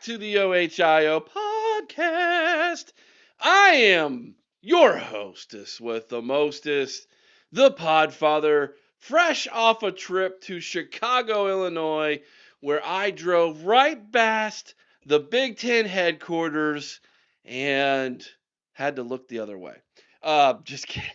back to the OHIO podcast. I am your hostess with the mostest, the Podfather, fresh off a trip to Chicago, Illinois, where I drove right past the Big Ten headquarters and had to look the other way. Just kidding.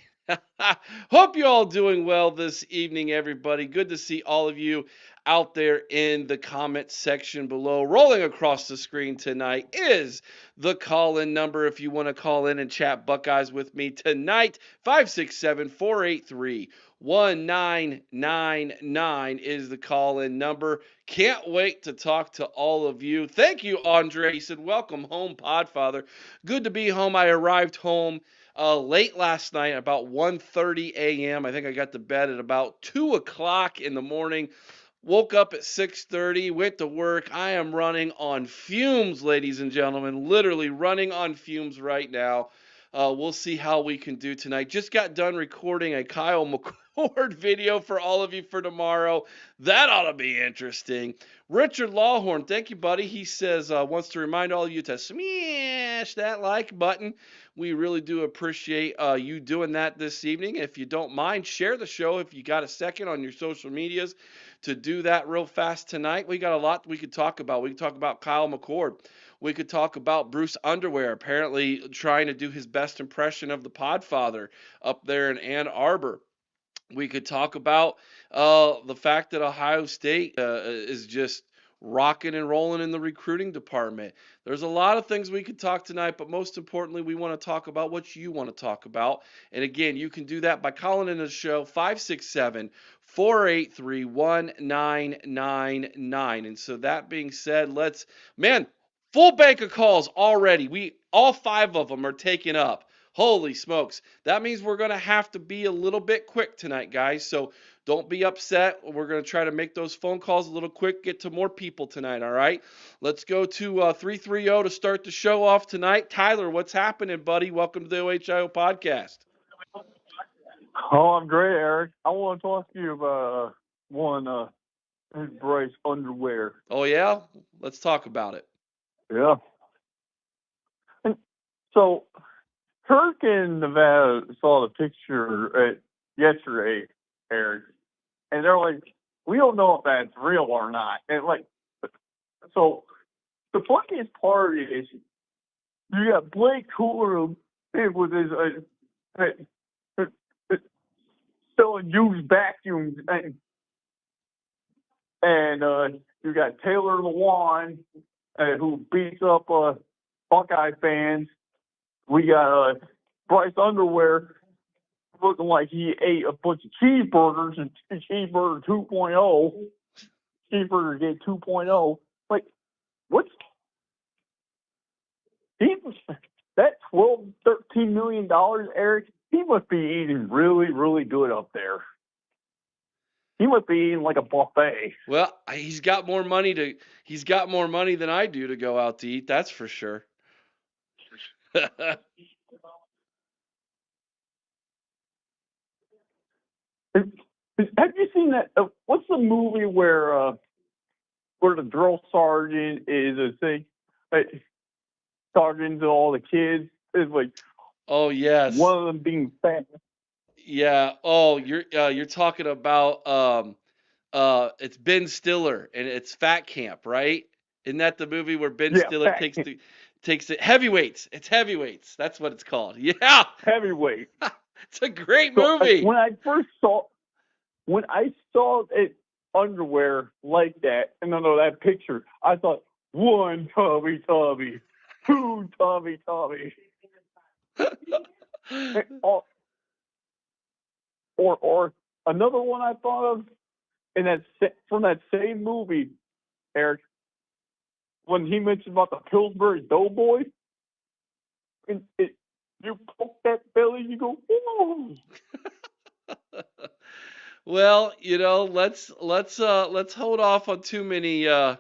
Hope you're all doing well this evening, everybody. Good to see all of you out there in the comment section below. Rolling across the screen tonight is the call-in number if you want to call in and chat Buckeyes with me tonight. 567-483-1999 is the call-in number. Can't wait to talk to all of you. Thank you, Andre. He said, welcome home, Podfather. Good to be home. I arrived home late last night, about 1:30 a.m. I think I got to bed at about 2 o'clock in the morning. Woke up at 6:30, went to work. I am running on fumes, ladies and gentlemen, literally running on fumes right now. We'll see how we can do tonight. Just got done recording a Kyle McCord video for all of you for tomorrow. That ought to be interesting. Richard Lawhorn, thank you, buddy. He says, wants to remind all of you to smash that like button. We really do appreciate you doing that this evening. If you don't mind, share the show if you got a second on your social medias to do that real fast tonight. We got a lot we could talk about. We could talk about Kyle McCord. We could talk about Bruce Underwear, apparently trying to do his best impression of the Podfather up there in Ann Arbor. We could talk about the fact that Ohio State is just rocking and rolling in the recruiting department. There's a lot of things we could talk tonight, but most importantly, we want to talk about what you want to talk about. And again, you can do that by calling in the show 567-483-1999. And so that being said, full bank of calls already. All 5 of them are taken up. Holy smokes. That means we're going to have to be a little bit quick tonight, guys. So don't be upset. We're going to try to make those phone calls a little quick, get to more people tonight, all right? Let's go to 330 to start the show off tonight. Tyler, what's happening, buddy? Welcome to the OHIO podcast. Oh, I'm great, Eric. I want to talk to you about his Bryce underwear. Oh, yeah? Let's talk about it. Yeah. And so, Kirk in Nevada saw the picture yesterday, Eric, and they're like, we don't know if that's real or not. And so the funniest part is you got Blake Cooler with his selling used vacuums, and you got Taylor Lewan who beats up Buckeye fans. We got Bryce Underwear looking like he ate a bunch of cheeseburgers and Cheeseburger 2.0. Cheeseburger Gate 2.0. Like, what's that $12-13 million, Eric? He must be eating really, really good up there. He must be eating like a buffet. Well, he's got more money than I do to go out to eat, that's for sure. Have you seen that? What's the movie where the drill sergeant is a thing? Sergeant to all the kids is like. Oh yes. One of them being fat. Yeah. Oh, you're talking about it's Ben Stiller and it's Fat Camp, right? Isn't that the movie where Ben Stiller takes it heavyweights? It's heavyweights. That's what it's called. Yeah. Heavyweight. It's a great movie. When I saw it underwear like that, and that picture, I thought, one Tommy, two Tommy. or another one I thought of, from that same movie, Eric, when he mentioned about the Pillsbury Doughboy, and you poke that belly, you go, ooh. Well, let's hold off on too many of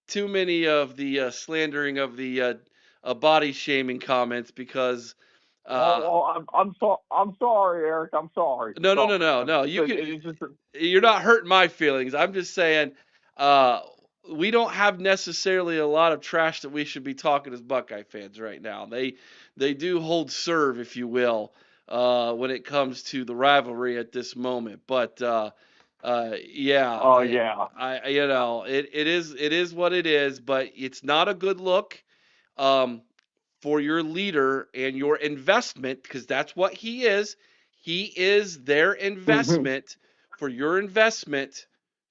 the slandering of the body shaming comments because. I'm sorry, Eric. I'm sorry. No. You're not hurting my feelings. I'm just saying, we don't have necessarily a lot of trash that we should be talking as Buckeye fans right now. They do hold serve, if you will, when it comes to the rivalry at this moment. But yeah, Oh yeah. it is what it is. But it's not a good look. Um, for your leader and your investment, because that's what he is. He is their Hmm. investment for your investment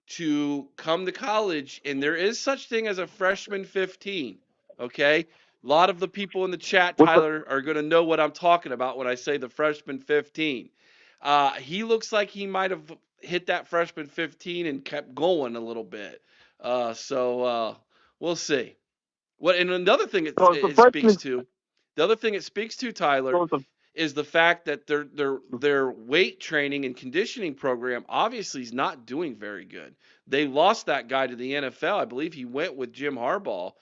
to come to college. And there is such thing as a freshman 15. Okay. A lot of the people in the chat, What's the Tyler, are going to know what I'm talking about when I say the freshman 15. He looks like he might have hit that freshman 15 and kept going a little bit. We'll see. What and another thing so it's the it speaks freshman? to, the other thing it speaks to, Tyler, So it's the is the fact that their weight training and conditioning program obviously is not doing very good. They lost that guy to the NFL. I believe he went with Jim Harbaugh,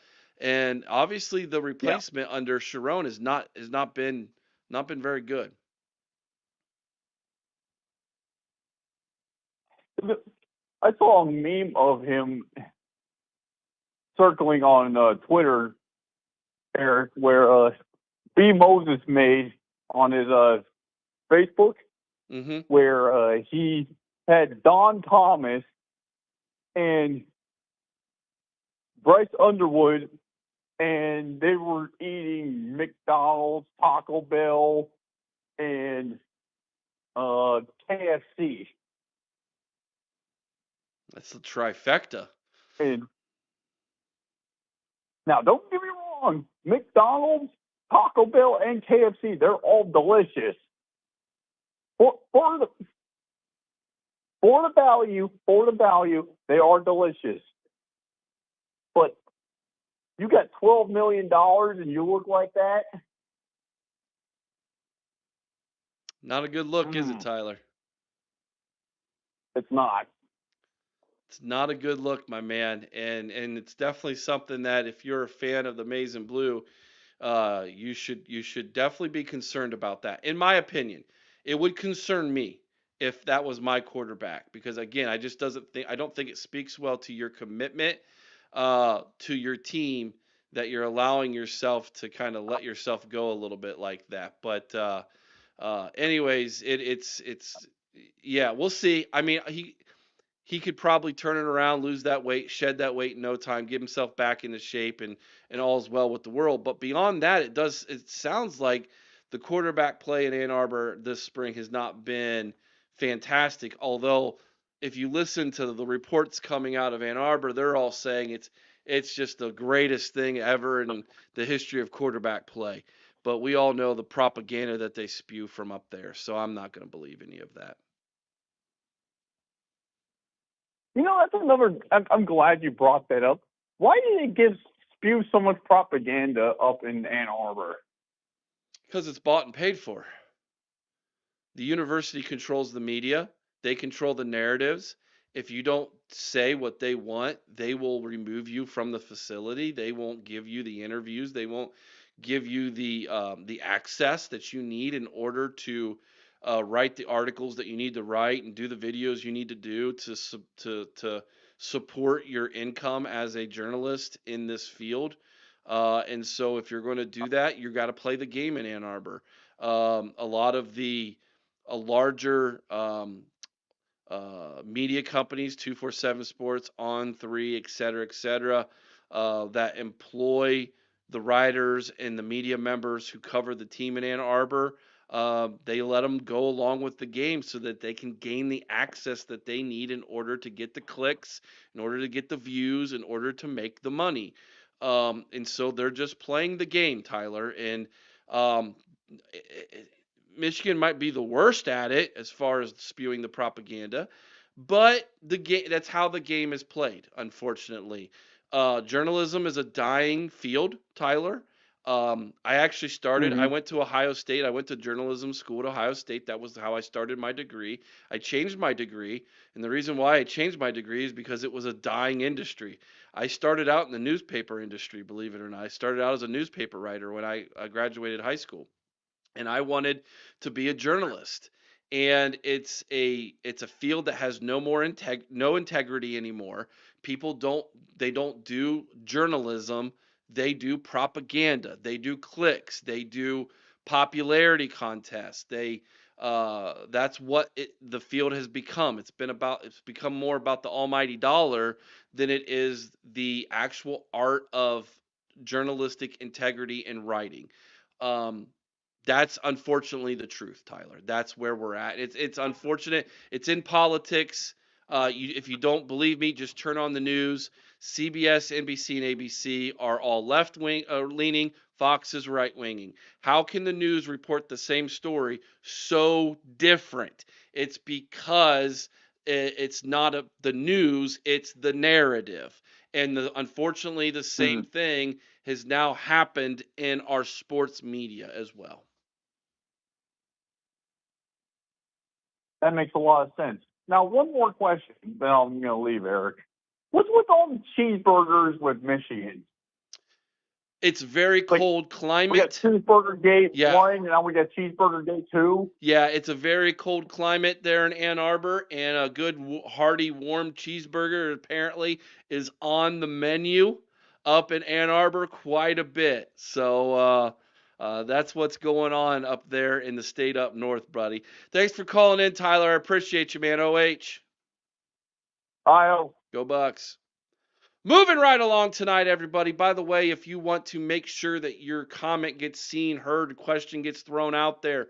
and obviously the yeah. replacement under Sharon has not been very good. I saw a meme of him circling on Twitter, Eric, where B Moses made on his Facebook, Hmm. where he had Don Thomas and Bryce Underwood, and they were eating McDonald's, Taco Bell, and KFC. That's the trifecta. And now, don't get me wrong, McDonald's, Taco Bell, and KFC—they're all delicious. For the for the value, they are delicious. But you got $12 million and you look like that. Not a good look, is it, Mm, Tyler? it's not. It's not a good look, my man, and it's definitely something that if you're a fan of the Maize and Blue, you should definitely be concerned about that. In my opinion, it would concern me if that was my quarterback because again, I don't think it speaks well to your commitment to your team that you're allowing yourself to kind of let yourself go a little bit like that. But anyways, it's yeah, we'll see. I mean, he could probably turn it around, lose that weight, shed that weight in no time, get himself back into shape, and all's well with the world. But beyond that, it sounds like the quarterback play in Ann Arbor this spring has not been fantastic. Although, if you listen to the reports coming out of Ann Arbor, they're all saying it's just the greatest thing ever in the history of quarterback play. But we all know the propaganda that they spew from up there, so I'm not going to believe any of that. That's another. I'm glad you brought that up. Why did it give spew so much propaganda up in Ann Arbor? Because it's bought and paid for. The university controls the media, they control the narratives. If you don't say what they want, they will remove you from the facility. They won't give you the interviews. They won't give you the access that you need in order to write the articles that you need to write and do the videos you need to do to support your income as a journalist in this field. And so, if you're going to do that, you got to play the game in Ann Arbor. A lot of the a larger media companies, 247 Sports, On Three, et cetera, that employ the writers and the media members who cover the team in Ann Arbor. They let them go along with the game so that they can gain the access that they need in order to get the clicks, in order to get the views, in order to make the money. And so they're just playing the game, Tyler. And um, Michigan might be the worst at it as far as spewing the propaganda, but the game that's how the game is played, unfortunately. Journalism is a dying field, Tyler. I actually I Mm-hmm. went to Ohio State. I went to journalism school at Ohio State. That was how I started my degree. I changed my degree, and the reason why I changed my degree is because it was a dying industry. I started out in the newspaper industry, believe it or not. I started out as a newspaper writer when I graduated high school and I wanted to be a journalist. And it's a field that has no integrity anymore People don't do journalism, they do propaganda, they do clicks, they do popularity contests. That's what the field has become. It's become more about the almighty dollar than it is the actual art of journalistic integrity and writing. Um, that's unfortunately the truth, Tyler. That's where we're at. It's unfortunate. It's in politics. If you don't believe me, just turn on the news. CBS, NBC, and ABC are all left wing leaning. Fox is right winging. How can the news report the same story so different? It's because it's not the news; it's the narrative. And unfortunately, the same Mm, thing has now happened in our sports media as well. that makes a lot of sense. Now, one more question, then I'm going to leave, Eric. What's with all the cheeseburgers with Michigan? It's very Like, cold we got climate. Cheeseburger Gate Yeah. 1, and now we got Cheeseburger Gate 2. Yeah, it's a very cold climate there in Ann Arbor, and a good hearty warm cheeseburger apparently is on the menu up in Ann Arbor quite a bit. So that's what's going on up there in the state up north, buddy. Thanks for calling in, Tyler. I appreciate you, man. OH. I Go Bucks. Moving right along tonight, everybody. By the way, if you want to make sure that your comment gets seen, heard, question gets thrown out there,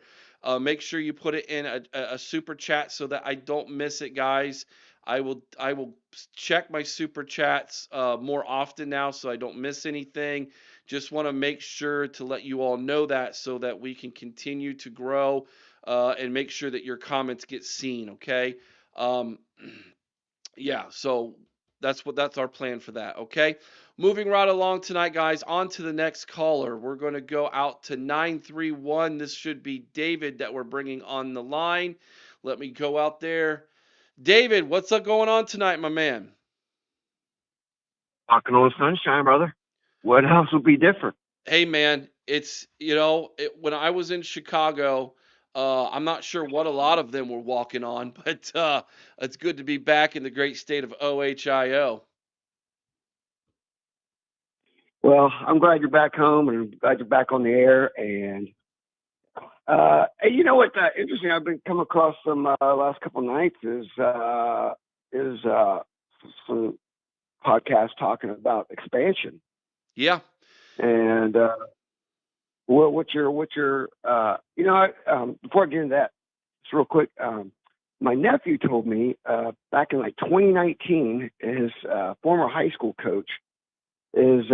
make sure you put it in a super chat so that I don't miss it, guys. I will check my super chats more often now so I don't miss anything. Just want to make sure to let you all know that so that we can continue to grow and make sure that your comments get seen. Okay. Um, yeah, so that's our plan for that. Okay, moving right along tonight, guys. On to the next caller. We're going to go out to 931. This should be David that we're bringing on the line. Let me go out there. David, what's up going on tonight, my man? Walking on sunshine, brother. What else would be different? Hey, man, when I was in Chicago. I'm not sure what a lot of them were walking on, but it's good to be back in the great state of OHIO. Well, I'm glad you're back home and glad you're back on the air. And you know what? Interesting. I've been come across some last couple of nights is some podcasts talking about expansion. Yeah, And what's your before I get into that, just real quick. My nephew told me back in like 2019, his former high school coach is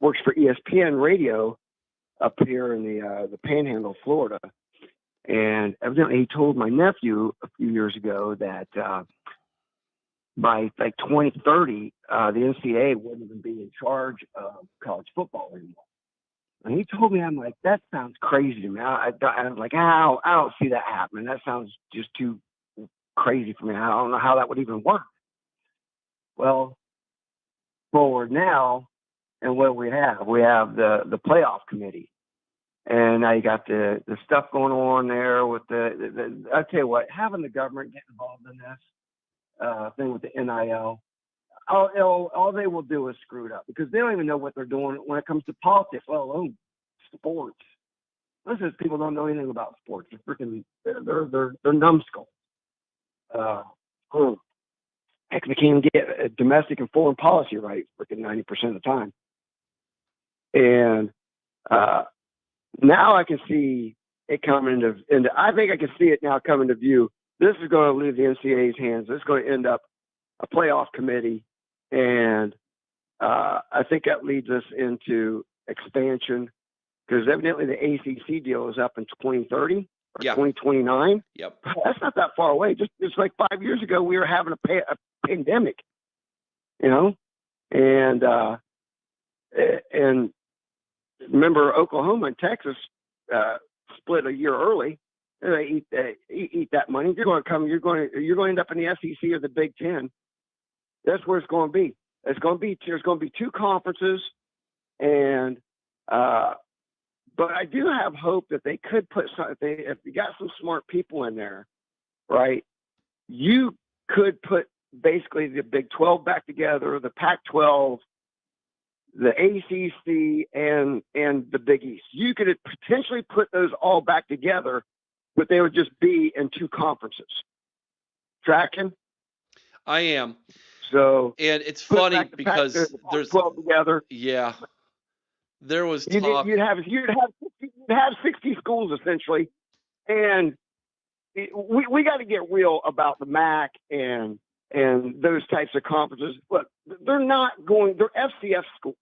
works for ESPN Radio up here in the Panhandle, of Florida. And evidently, he told my nephew a few years ago that by like 2030, the NCAA wouldn't even be in charge of college football anymore. And he told me, I'm like, that sounds crazy to me. I'm like, I don't see that happening. That sounds just too crazy for me. I don't know how that would even work. Well, forward now, and what we have the playoff committee. And now you got the stuff going on there with I tell you what, having the government get involved in this thing with the NIL, all they will do is screw it up because they don't even know what they're doing when it comes to politics, let alone sports. Listen, people don't know anything about sports. They're numbskulls. Uh, hmm. Heck, they can't even get domestic and foreign policy right freaking 90% of the time. And now I can see it coming into. I think I can see it now coming to view. This is going to leave the NCAA's hands. This is going to end up a playoff committee, and I think that leads us into expansion because evidently the ACC deal is up in 2030 or yeah, 2029. yep. That's not that far away. Just like 5 years ago, we were having a pandemic, and and remember Oklahoma and Texas split a year early. They eat that money. You're going to come. You're going to end up in the SEC or the Big Ten. That's where it's going to be. There's going to be two conferences, and but I do have hope that they could put some. If you got some smart people in there, right? You could put basically the Big 12 back together, the Pac-12, the ACC, and the Big East. You could potentially put those all back together, but they would just be in two conferences. Tracking? I am. So And it's put funny back the because there's, Pac-12 together. yeah, there was You'd talk. have 60 schools essentially, and we got to get real about the MAC and those types of conferences. Look, they're not going. They're FCS schools,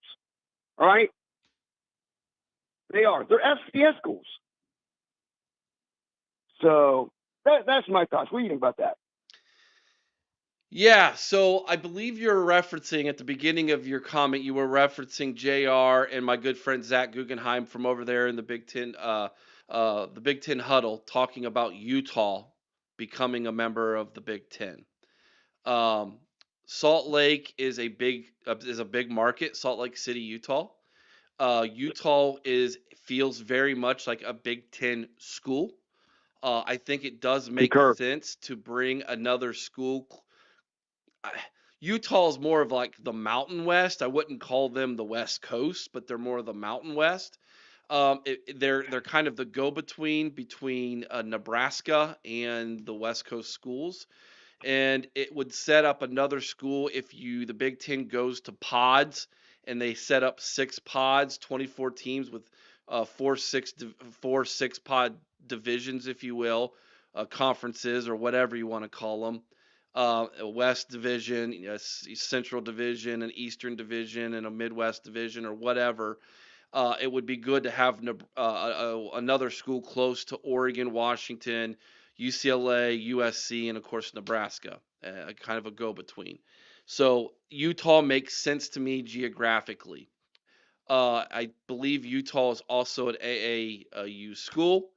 all right? They are. They're FCS schools. So that's my thoughts. What do you think about that? Yeah, so I believe you're referencing at the beginning of your comment, you were referencing JR and my good friend Zach Guggenheim from over there in the Big Ten huddle, talking about Utah becoming a member of the Big Ten. Um, Salt Lake is a big market, Salt Lake City, Utah. Utah feels very much like a Big Ten school. I think it does make Concur. sense to bring another school. Utah is more of like the Mountain West. I wouldn't call them the West Coast, but they're more of the Mountain West. They're kind of the go-between between Nebraska and the West Coast schools, and it would set up another school if the Big Ten goes to pods and they set up 6 pods, 24 teams with four six pod divisions, if you will, conferences or whatever you want to call them. A West Division, Central Division, an Eastern Division, and a Midwest Division, or whatever. It would be good to have another school close to Oregon, Washington, UCLA, USC, and of course Nebraska, kind of a go-between. So Utah makes sense to me geographically. I believe Utah is also an AAU school,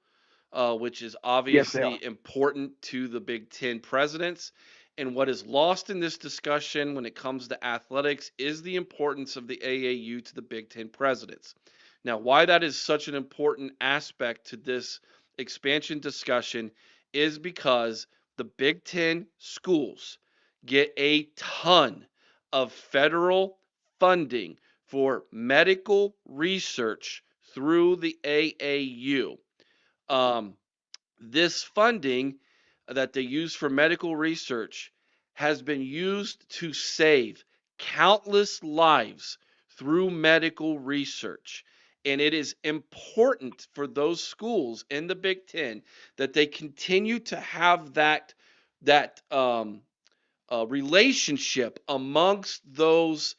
which is Yes, they are. obviously important to the Big Ten presidents. And what is lost in this discussion when it comes to athletics is the importance of the AAU to the Big Ten presidents. Now, why that is such an important aspect to this expansion discussion is because the Big Ten schools get a ton of federal funding for medical research through the AAU. Um, this funding that they use for medical research has been used to save countless lives through medical research. And it is important for those schools in the Big Ten that they continue to have that relationship amongst those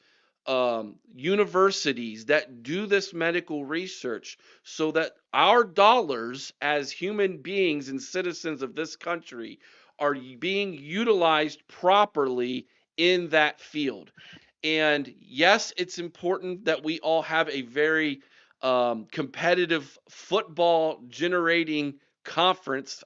universities that do this medical research so that our dollars as human beings and citizens of this country are being utilized properly in that field. And yes, it's important that we all have a very competitive football generating conference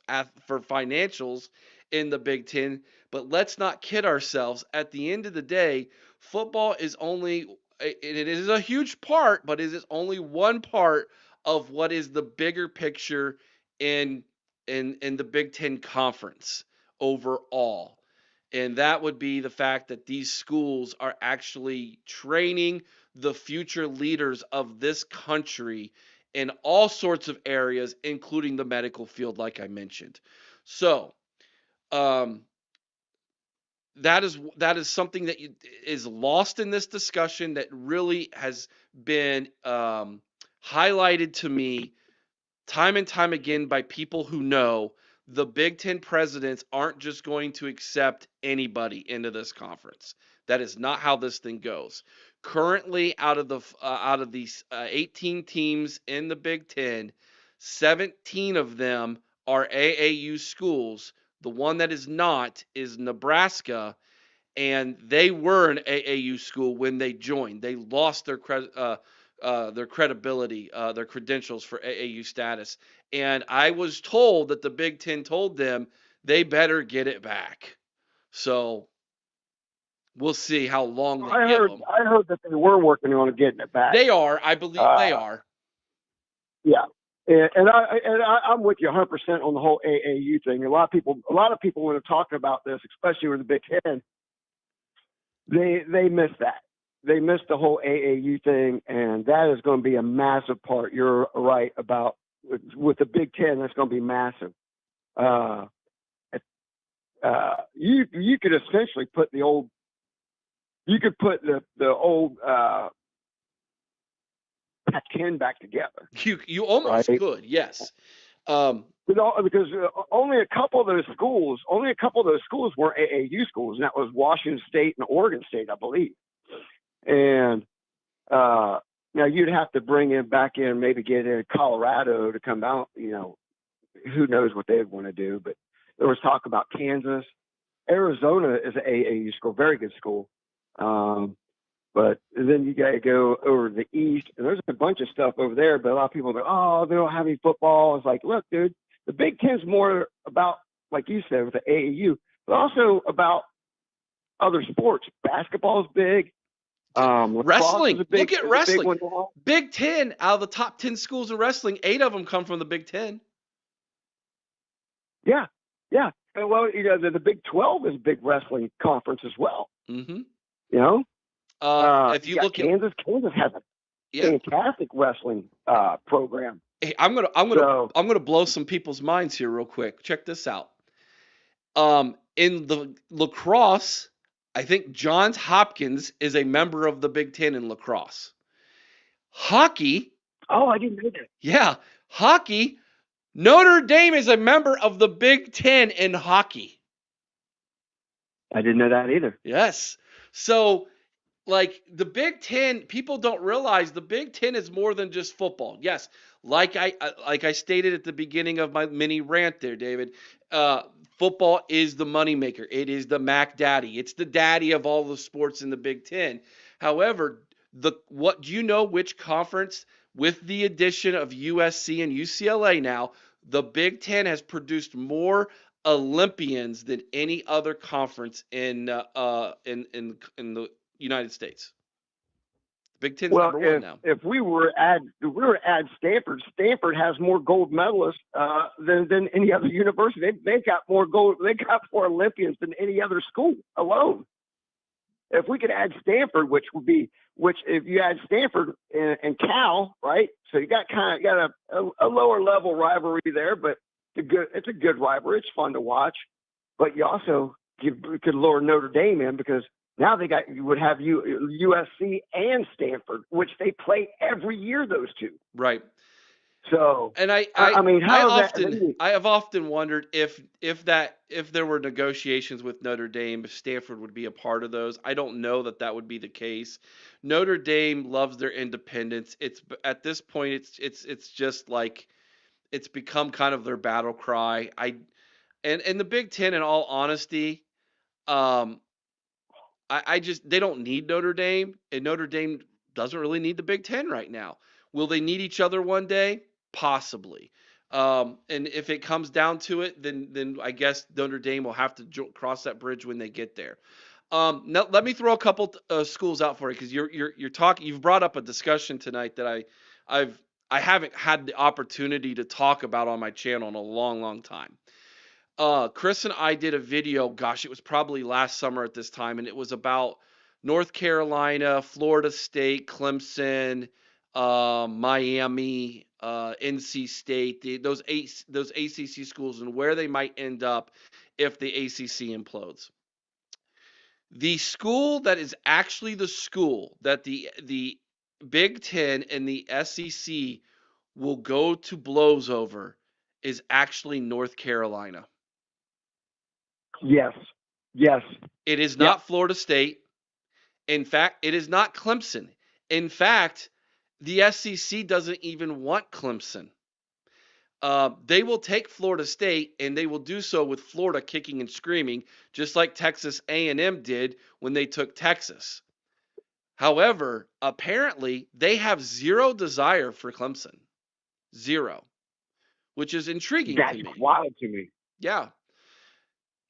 for financials in the Big Ten. But let's not kid ourselves. At the end of the day, football is only, it is a huge part, but it is only one part of what is the bigger picture in in the Big Ten conference overall. And that would be the fact that these schools are actually training the future leaders of this country in all sorts of areas, including the medical field, like I mentioned. So, um, that is something that is lost in this discussion that really has been highlighted to me time and time again by people who know the Big Ten presidents aren't just going to accept anybody into this conference. That is not how this thing goes. Currently, out of these 18 teams in the Big Ten, 17 of them are AAU schools. The one that is not is Nebraska, and they were an AAU school when they joined. They lost their credibility, their credentials for AAU status. And I was told that the Big Ten told them they better get it back. So we'll see how long they give them. I heard that they were working on getting it back. They are, I believe they are. Yeah. I'm with you 100% on the whole AAU thing. A lot of people when they're talking about this, especially with the Big Ten, They missed that. They missed the whole AAU thing, and that is going to be a massive part. You're right about with the Big Ten. That's going to be massive. Uh, you could essentially put the old you could put the old Pac-10 back together, You almost right? could, yes. Um, Because only a couple of those schools were AAU schools, and that was Washington State and Oregon State, I believe. And now you'd have to bring in back in, maybe get in Colorado to come out. Who knows what they'd want to do? But there was talk about Kansas. Arizona is an AAU school, very good school. But then you got to go over to the East, and there's a bunch of stuff over there. But a lot of people go, "Oh, they don't have any football." It's like, look, dude, the Big Ten's more about, like you said, with the AAU, but also about other sports. Basketball is big. Lacrosse is wrestling. Look at a big wrestling. one. Big Ten, out of the top 10 schools in wrestling, 8 of them come from the Big Ten. Yeah, yeah. And well, the Big 12 is a big wrestling conference as well. Mm-hmm. You know, If you you got look at, Kansas. Kansas has a yeah, fantastic wrestling program. hey, I'm gonna blow some people's minds here real quick. Check this out. In the lacrosse, I think Johns Hopkins is a member of the Big Ten in lacrosse. Hockey, Oh, I didn't know that. yeah, hockey. Notre Dame is a member of the Big Ten in hockey. I didn't know that either. Yes. So, like the Big Ten, people don't realize the Big Ten is more than just football. Yes, like I stated at the beginning of my mini rant there, David. Uh, Football is the moneymaker. It is the Mac Daddy. It's the daddy of all the sports in the Big Ten. However, what do you know which conference, with the addition of USC and UCLA now, the Big Ten has produced more Olympians than any other conference in the United States. Big Ten's Well, number one now. if we were to add Stanford. Stanford has more gold medalists than any other university. They've got more gold. They got more Olympians than any other school alone. If we could add Stanford, which if you add Stanford and Cal, right? So you got a lower level rivalry there, but it's a good rivalry. It's fun to watch. But you also could lower Notre Dame in because now you would have USC and Stanford, which they play every year. Those two. Right. So And I mean, I have often wondered if there were negotiations with Notre Dame, if Stanford would be a part of those. I don't know that would be the case. Notre Dame loves their independence. It's at this point it's just like it's become kind of their battle cry. And the Big Ten, in all honesty, um, I just they don't need Notre Dame, and Notre Dame doesn't really need the Big Ten right now. Will they need each other one day? Possibly. And if it comes down to it, then I guess Notre Dame will have to cross that bridge when they get there. Now let me throw a couple schools out for you because you're talking. You've brought up a discussion tonight that I've I haven't had the opportunity to talk about on my channel in a long time. Chris and I did a video, gosh, it was probably last summer at this time, and it was about North Carolina, Florida State, Clemson, Miami, NC State, those ACC schools, and where they might end up if the ACC implodes. The school that is actually the school that the Big Ten and the SEC will go to blows over is actually North Carolina. yes, yes, It is yeah. not Florida State. In fact, it is not Clemson. In fact, the SEC doesn't even want Clemson. They will take Florida State, and they will do so with Florida kicking and screaming, just like Texas A&M did when they took Texas. However, apparently, they have zero desire for Clemson. Zero, which is intriguing to That's me. wild to me. Yeah.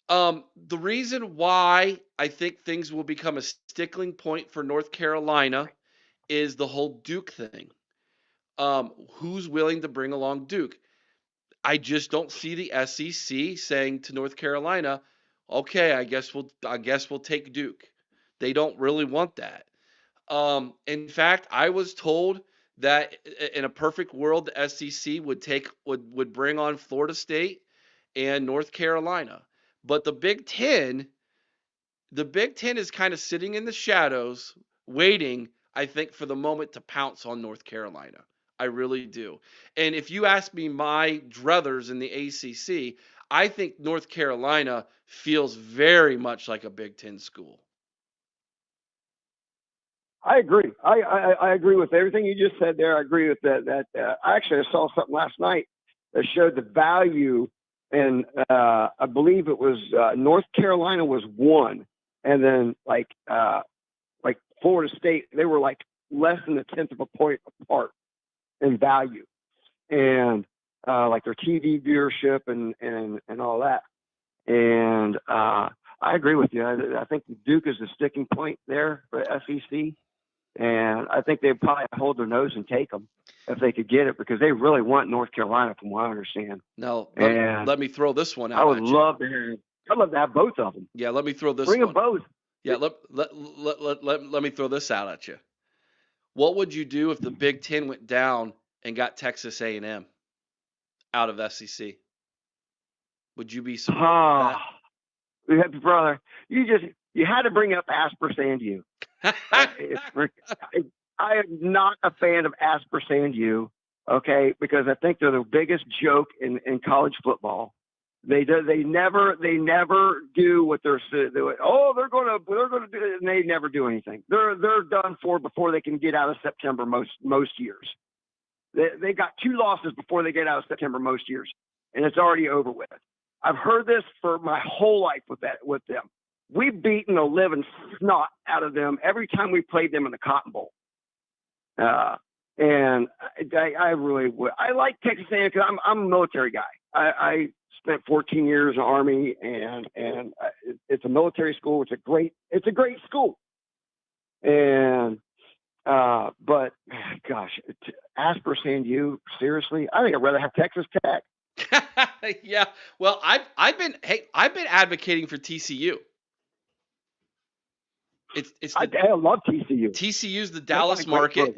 The reason why I think things will become a stickling point for North Carolina is the whole Duke thing. Who's willing to bring along Duke? I just don't see the SEC saying to North Carolina, "Okay, I guess we'll take Duke." They don't really want that. In fact, I was told that in a perfect world, the SEC would bring on Florida State and North Carolina. But the Big Ten is kind of sitting in the shadows, waiting, I think, for the moment to pounce on North Carolina. I really do. And if you ask me my druthers in the ACC, I think North Carolina feels very much like a Big Ten school. I agree. I agree with everything you just said there. I agree with that. Actually, I saw something last night that showed the value, and I believe it was North Carolina was one, and then like Florida State, they were like less than a tenth of a point apart in value, and like their TV viewership and all that. And I agree with you. I think Duke is the sticking point there for SEC. And I think they'd probably hold their nose and take them if they could get it because they really want North Carolina, from what I understand. Now, And let me throw this one I out would at you. love to have. I'd love to have both of them. Yeah, let me throw this Bring them one. both. Yeah, let me throw this out at you. What would you do if the Big Ten went down and got Texas A&M out of SEC? Would you be supportive of Brother, you had to bring up Asper-Sandu. that? I am not a fan of Asper-Sandu, okay, because I think they're the biggest joke in college football. They never do what they're they're going to do it, and they never do anything. They're done for before they can get out of September most years. They got 2 losses before they get out of September most years, and it's already over with. I've heard this for my whole life with them. We've beaten the living snot out of them every time we played them in the Cotton Bowl. And I really would. I like Texas A&M because I'm a military guy. I spent 14 years in the Army, and it's a military school. It's a great school. And but gosh, Asper-Sandu, seriously, I think I'd rather have Texas Tech. Yeah. Well, I've been advocating for TCU. I love TCU. TCU's the Dallas market.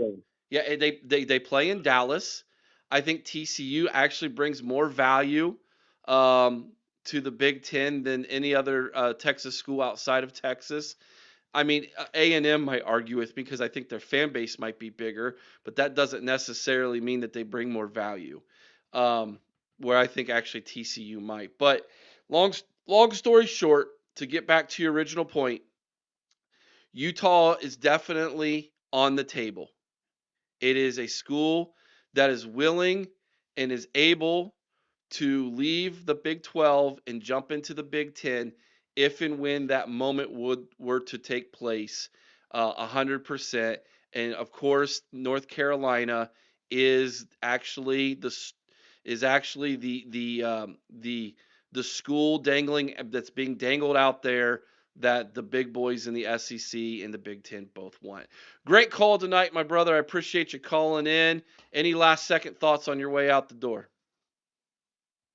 Yeah, they play in Dallas. I think TCU actually brings more value to the Big Ten than any other Texas school outside of Texas. I mean, A&M might argue with me because I think their fan base might be bigger, but that doesn't necessarily mean that they bring more value. Where I think actually TCU might. But long story short, to get back to your original point, Utah is definitely on the table. It is a school that is willing and is able to leave the Big 12 and jump into the Big 10 if and when that moment were to take place 100%. And of course, North Carolina is actually the school that's being dangled out there that the big boys in the SEC and the Big Ten both want. Great call tonight, my brother. I appreciate you calling in. Any last second thoughts on your way out the door?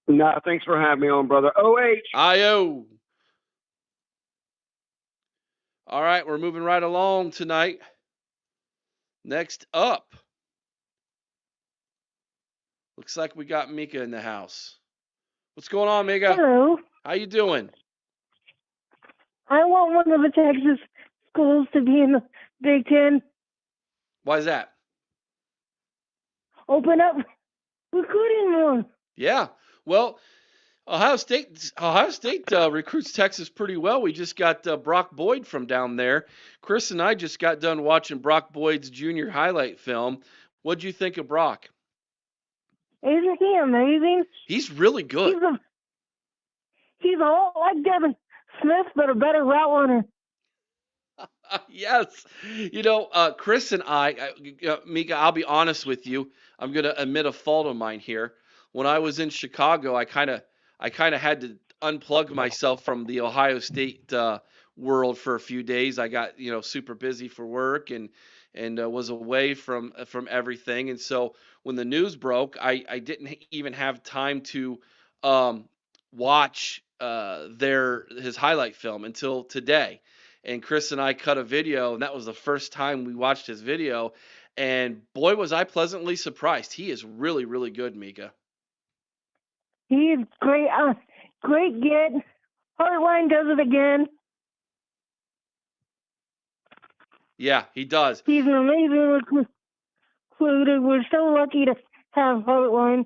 No, thanks for having me on, brother. OH. IO. All right, we're moving right along tonight. Next up, looks like we got Mika in the house. What's going on, Mika? Hello. How you doing? I want one of the Texas schools to be in the Big Ten. Why is that? Open up recruiting room. Yeah. Well, Ohio State recruits Texas pretty well. We just got Brock Boyd from down there. Chris and I just got done watching Brock Boyd's junior highlight film. What'd you think of Brock? Isn't he amazing? He's really good. He's a lot like Devin Smith, but a better route runner. Yes. Chris and I, Mika, I'll be honest with you. I'm going to admit a fault of mine here. When I was in Chicago, I kind of had to unplug myself from the Ohio State world for a few days. I got, super busy for work and was away from everything. And so when the news broke, I didn't even have time to watch his highlight film until today. and Chris and I cut a video, and that was the first time we watched his video. And boy, was I pleasantly surprised. He is really, really good, Mika. He's great. Great get. Heartline does it again. Yeah, he does. He's an amazing recruiter. We're so lucky to have Heartline.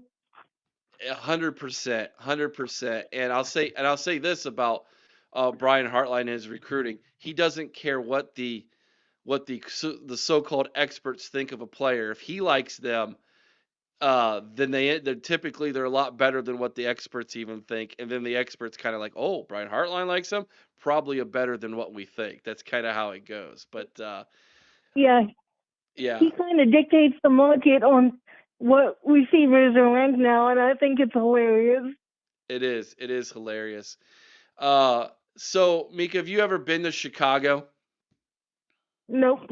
100%, 100%. And I'll say this about Brian Hartline and his recruiting. He doesn't care what the the so-called experts think of a player. If he likes them, then they're typically they're a lot better than what the experts even think. And then the experts kind of like, oh, Brian Hartline likes him, probably a better than what we think. That's kind of how it goes. But Yeah, yeah, he kind of dictates the market on what receivers are ranked now, and I think it's hilarious. it is. It is hilarious. So Mika, have you ever been to Chicago? Nope.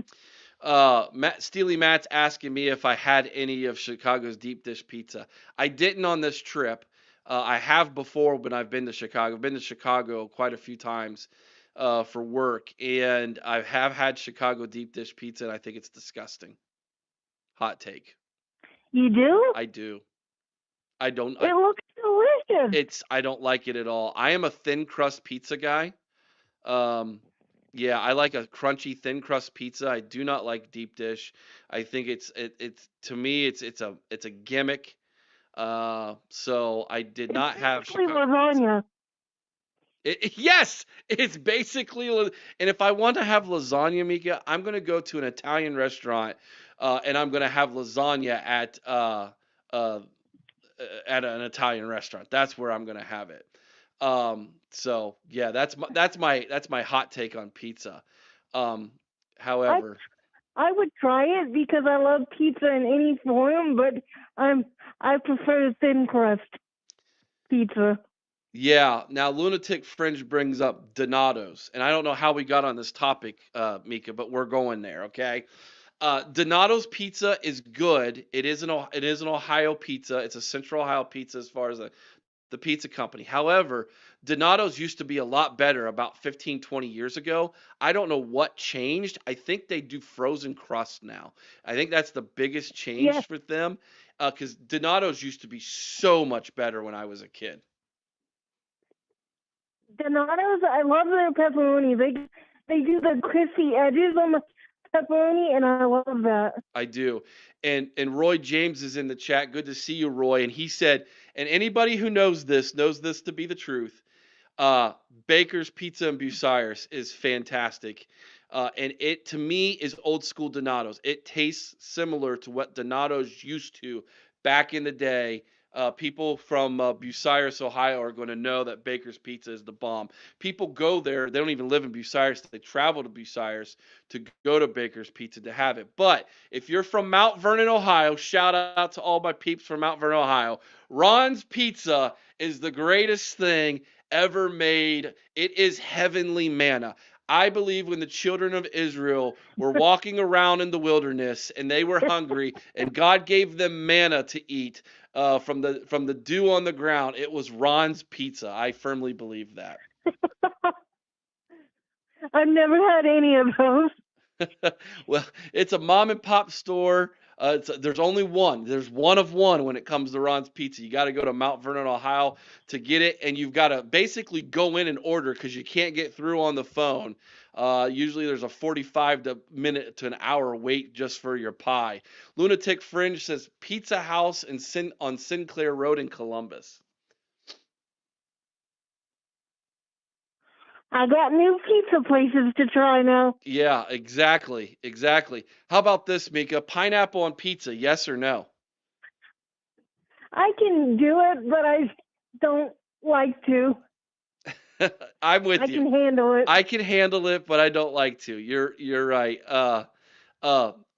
Steely Matt's asking me if I had any of Chicago's deep dish pizza. I didn't on this trip. I have before when I've been to Chicago. I've been to Chicago quite a few times for work, and I have had Chicago deep dish pizza, and I think it's disgusting. Hot take. You do? I do. I don't. It looks delicious. I don't like it at all. I am a thin crust pizza guy. Um, yeah, I like a crunchy thin crust pizza. I do not like deep dish. I think it's to me it's a gimmick. So I did not It's have basically Chicago. lasagna. Yes, it's basically. And if I want to have lasagna, Mika, I'm gonna go to an Italian restaurant, and I'm gonna have lasagna uh, at an Italian restaurant. That's where I'm gonna have it. So yeah, that's my hot take on pizza. Um, I however, I would try it because I love pizza in any form, but I prefer thin crust pizza. yeah. Now Lunatic Fringe brings up Donato's, and I don't know how we got on this topic, Mika, but we're going there. Okay. Donato's pizza is good. It is an Ohio pizza. It's a Central Ohio pizza as far as the pizza company. However, Donato's used to be a lot better about 15, 20 years ago. I don't know what changed. I think they do frozen crust now. I think that's the biggest Yes, change for them because Donato's used to be so much better when I was a kid. Donato's. I love their pepperoni. They do the crispy edges on the pepperoni, and I love that. I do. And Roy James is in the chat. Good to see you, Roy. And he said, and anybody who knows this to be the truth. Uh, Baker's Pizza and Bucyrus is fantastic. And it to me is old school Donato's. It tastes similar to what Donato's used to back in the day. People from Bucyrus, Ohio are going to know that Baker's Pizza is the bomb. People go there, they don't even live in Bucyrus, they travel to Bucyrus to go to Baker's Pizza to have it. But if you're from Mount Vernon, Ohio, shout out to all my peeps from Mount Vernon, Ohio. Ron's Pizza is the greatest thing ever made. It is heavenly manna. I believe when the children of Israel were walking around in the wilderness and they were hungry and God gave them manna to eat from the dew on the ground, it was Ron's Pizza. I firmly believe that. I've never had any of those. Well, it's a mom and pop store. There's only one. There's one of one when it comes to Ron's Pizza. You got to go to Mount Vernon, Ohio to get it, and you've got to basically go in and order because you can't get through on the phone. Usually there's a 45 minute to an hour wait just for your pie. Lunatic Fringe says Pizza House on Sinclair Road in Columbus. I got new pizza places to try now. Yeah, exactly, exactly. How about this, Mika? Pineapple on pizza, yes or no? I can do it, but I don't like to. I'm with I you. can handle it. I can handle it, but I don't like to. You're right.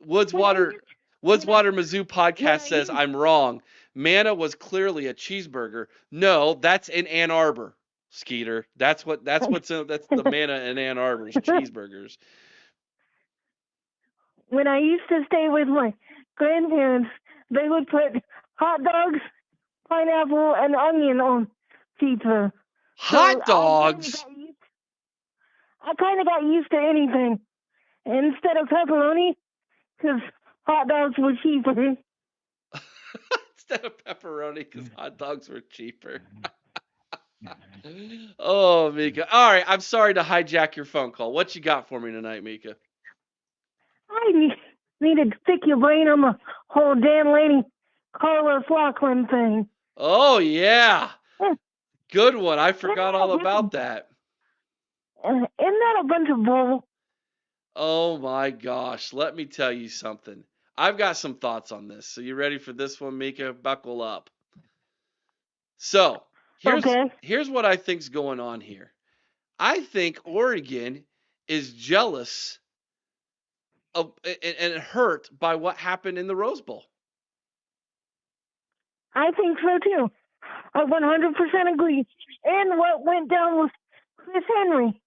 Woods When I Water used, Woods when I, Water Mizzou when podcast I says used, I'm wrong. Manna was clearly a cheeseburger. No, that's in Ann Arbor, Skeeter. That's the manna in Ann Arbor's cheeseburgers. when I used to stay with my grandparents, they would put hot dogs, pineapple, and onion on pizza. So Hot I kind of dogs. got used. I kind of got used to anything instead of pepperoni because hot dogs were cheaper. Instead of pepperoni, because hot dogs were cheaper. Oh, Mika. All right, I'm sorry to hijack your phone call. What you got for me tonight, Mika? I need to stick your brain on the whole Dan Laney, Carlos Lachlan thing. Oh yeah, Eh, good one. I Isn't forgot all about that. that a bunch of bull? Oh my gosh, let me tell you something. I've got some thoughts on this. So you ready for this one, Mika? Buckle up. So Okay. here's what I think's going on here. I think Oregon is jealous of and hurt by what happened in the Rose Bowl. I think so too. I 100% agree. And what went down with Chris Henry.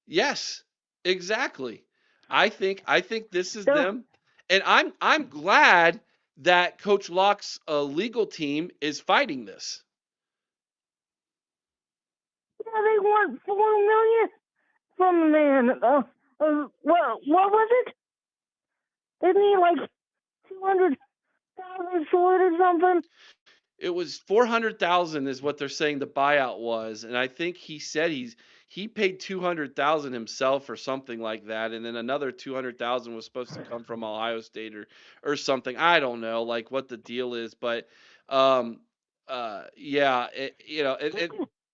Yes, exactly. I think this is So, them, and I'm glad that Coach Locke's legal team is fighting this. yeah, they want $4 million from the man. What was it? Isn't he like 200,000 short or something? It was 400,000 is what they're saying the buyout was, and I think he said he paid 200,000 himself or something like that, and then another 200,000 was supposed to come from Ohio State or something. I don't know like what the deal is, but um yeah,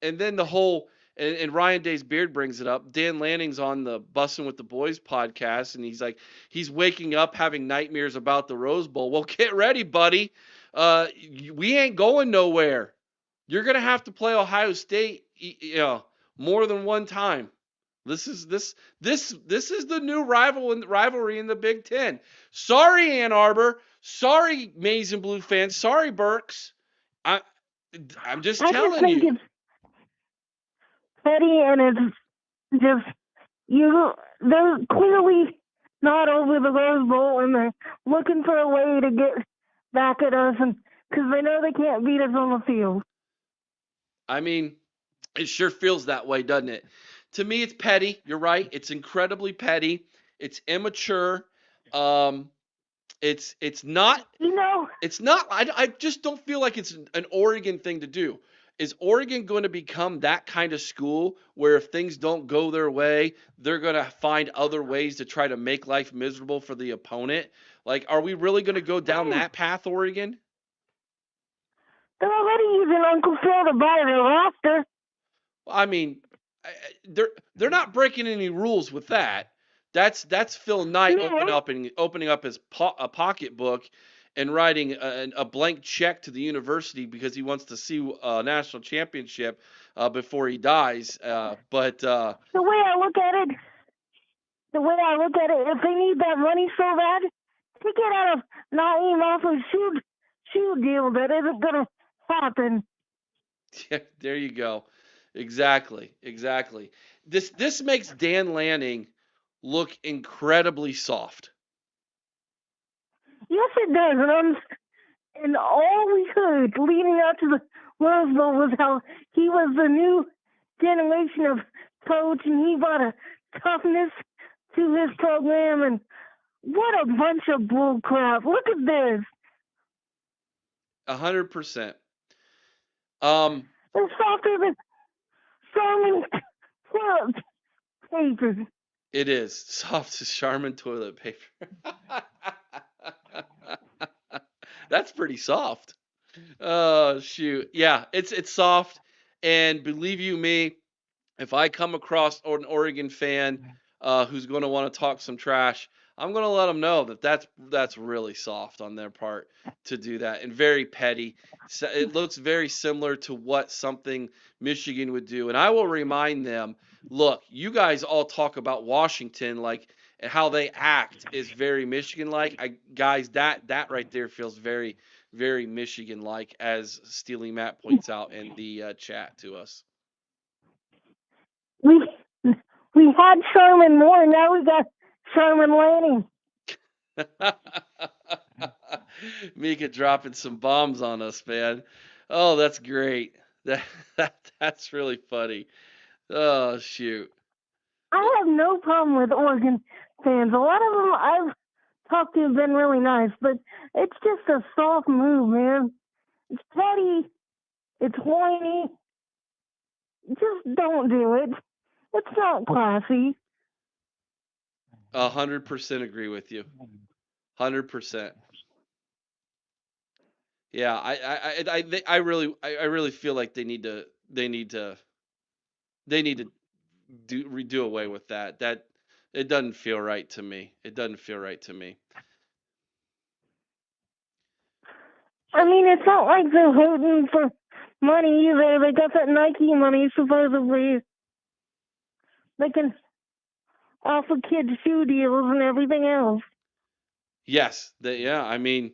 and then the whole and Ryan Day's Beard brings it up. Dan Lanning's on the Bussin' with the Boys podcast, and he's like, he's waking up having nightmares about the Rose Bowl. Well, get ready, buddy. We ain't going nowhere. You're gonna have to play Ohio State, more than one time. This is the new rivalry in the Big Ten. Sorry, Ann Arbor. Sorry, Maize and Blue fans. Sorry, Berks. I I'm just I just telling think you. it's petty and it's just they're clearly not over the Rose Bowl and they're looking for a way to get back at us and because they know they can't beat us on the field. I mean, it sure feels that way, doesn't it? To me, it's petty. You're right. It's incredibly petty. It's immature. Um, it's not You know, It's not. I just don't feel like it's an Oregon thing to do. Is Oregon going to become that kind of school where if things don't go their way, they're going to find other ways to try to make life miserable for the opponent? Like, are we really going to go down that path, Oregon? they're already using Uncle Phil to buy their roster. I mean, they're not breaking any rules with that. That's Phil Knight No, opening up his a pocketbook and writing a blank check to the university because he wants to see a national championship before he dies. But the way I look at it, if they need that money so bad, to get out of Naeem Offa's shoe deal that isn't gonna happen. yeah, there you go. Exactly. This makes Dan Lanning look incredibly soft. Yes, it does, and all we heard leading up to the Rose Bowl was how he was the new generation of coach and he brought a toughness to his program and what a bunch of bull crap. Look at this. 100%. Um, It's softer than Sermon toilet paper. It is soft as Charmin toilet paper. That's pretty soft. Oh shoot. Yeah, it's soft. And believe you me, if I come across an Oregon fan who's going to want to talk some trash, I'm going to let them know that that's really soft on their part to do that and very petty. So it looks very similar to what something Michigan would do. And I will remind them, look, you guys all talk about Washington like and how they act is very Michigan like. Guys, that right there feels very Michigan like, as Steely Matt points out in the chat to us. We we had Sherman Moore, now we got Sherman Lanning. Mika dropping some bombs on us, man. Oh, that's great. That's really funny. Oh shoot. I have no problem with Oregon fans. A lot of them I've talked to have been really nice, but it's just a soft move, man. It's petty. It's whiny. Just don't do it. It's not classy. 100% agree with you. 100%. Yeah, I really feel like they need to do away with that. That it doesn't feel right to me. It doesn't feel right to me. I mean, it's not like they're hurting for money either. They got that Nike money, supposedly. They can offer kids shoe deals and everything else. Yes, yeah, I mean,